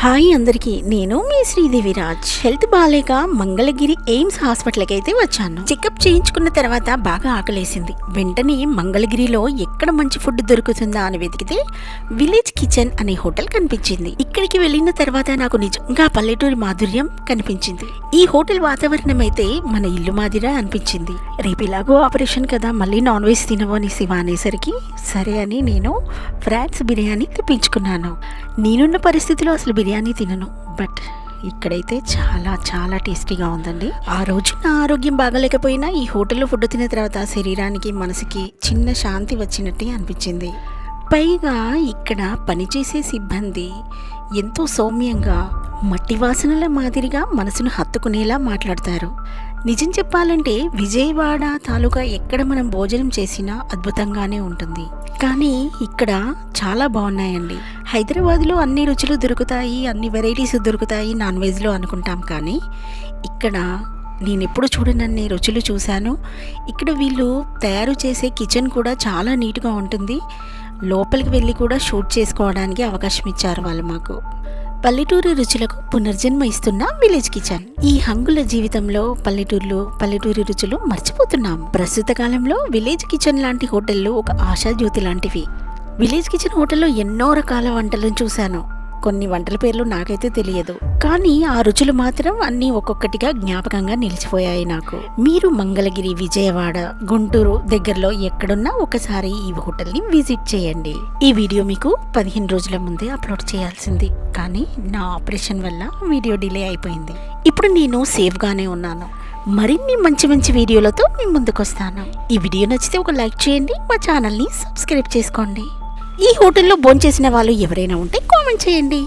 Hi అందరికీ, నేను మీ శ్రీదేవిరాజ్. Health బాగాలేక మంగళగిరి ఎయిమ్స్ హాస్పిటల్కి అయితే వచ్చాను. చెకప్ చేయించుకున్న తర్వాత బాగా ఆకలేసింది. వెంటనే మంగళగిరిలో ఎక్కడ మంచి ఫుడ్ దొరుకుతుందా అని వెతికితే విలేజ్ కిచెన్ అనే హోటల్ కనిపించింది. ఇక్కడికి వెళ్ళిన తర్వాత నాకు నిజంగా పల్లెటూరి మాధుర్యం కనిపించింది. ఈ హోటల్ వాతావరణం అయితే మన ఇల్లు మాదిరా అనిపించింది. రేపు ఇలాగో ఆపరేషన్ కదా, మళ్ళీ నాన్ వెజ్ తినవు అని శివ అనేసరికి సరే అని నేను ఫ్రాన్స్ బిర్యానీ తెప్పించుకున్నాను. నేనున్న పరిస్థితిలో అసలు బిర్యానీ తినను, బట్ ఇక్కడైతే చాలా చాలా టేస్టీగా ఉందండి. ఆ రోజు నా ఆరోగ్యం బాగాలేకపోయినా ఈ హోటల్లో ఫుడ్ తిన్న తర్వాత శరీరానికి మనసుకి చిన్న శాంతి వచ్చినట్టే అనిపించింది. పైగా ఇక్కడ పనిచేసే సిబ్బంది ఎంతో సౌమ్యంగా మట్టి వాసనల మాదిరిగా మనసును హత్తుకునేలా మాట్లాడతారు. నిజం చెప్పాలంటే విజయవాడ తాలూకా ఎక్కడ మనం భోజనం చేసినా అద్భుతంగానే ఉంటుంది. కానీ ఇక్కడ చాలా బాగున్నాయండి. హైదరాబాద్లో అన్ని రుచులు దొరుకుతాయి, అన్ని వెరైటీస్ దొరుకుతాయి నాన్ వెజ్లో అనుకుంటాం, కానీ ఇక్కడ నేను ఎప్పుడు చూడనన్ని రుచులు చూశాను. ఇక్కడ వీళ్ళు తయారు చేసే కిచెన్ కూడా చాలా నీట్గా ఉంటుంది. లోపలికి వెళ్ళి కూడా షూట్ చేసుకోవడానికి అవకాశం ఇచ్చారు వాళ్ళు మాకు. పల్లెటూరు రుచులకు పునర్జన్మ ఇస్తున్న విలేజ్ కిచెన్. ఈ హంగుల జీవితంలో పల్లెటూరి రుచులు మర్చిపోతున్నాం. ప్రస్తుత కాలంలో విలేజ్ కిచెన్ లాంటి హోటళ్ళు ఒక ఆశాజ్యోతి లాంటివి. విలేజ్ కిచెన్ హోటల్లో ఎన్నో రకాల వంటలను చూశాను. కొన్ని వంటల పేర్లు నాకైతే తెలియదు, కానీ ఆ రుచులు మాత్రం అన్నీ ఒక్కొక్కటిగా జ్ఞాపకంగా నిలిచిపోయాయి నాకు. మీరు మంగళగిరి, విజయవాడ, గుంటూరు దగ్గరలో ఎక్కడున్నా ఒకసారి ఈ హోటల్ని విజిట్ చేయండి. ఈ వీడియో మీకు 15 రోజుల ముందే అప్లోడ్ చేయాల్సింది, కానీ నా ఆపరేషన్ వల్ల వీడియో డిలే అయిపోయింది. ఇప్పుడు నేను సేఫ్గానే ఉన్నాను. మరిన్ని మంచి మంచి వీడియోలతో మీ ముందుకు వస్తాను. ఈ వీడియో నచ్చితే ఒక లైక్ చేయండి, మా ఛానల్ని సబ్స్క్రైబ్ చేసుకోండి. ఈ హోటల్లో భోంచేసిన వాళ్ళు ఎవరైనా ఉంటే కామెంట్ చేయండి.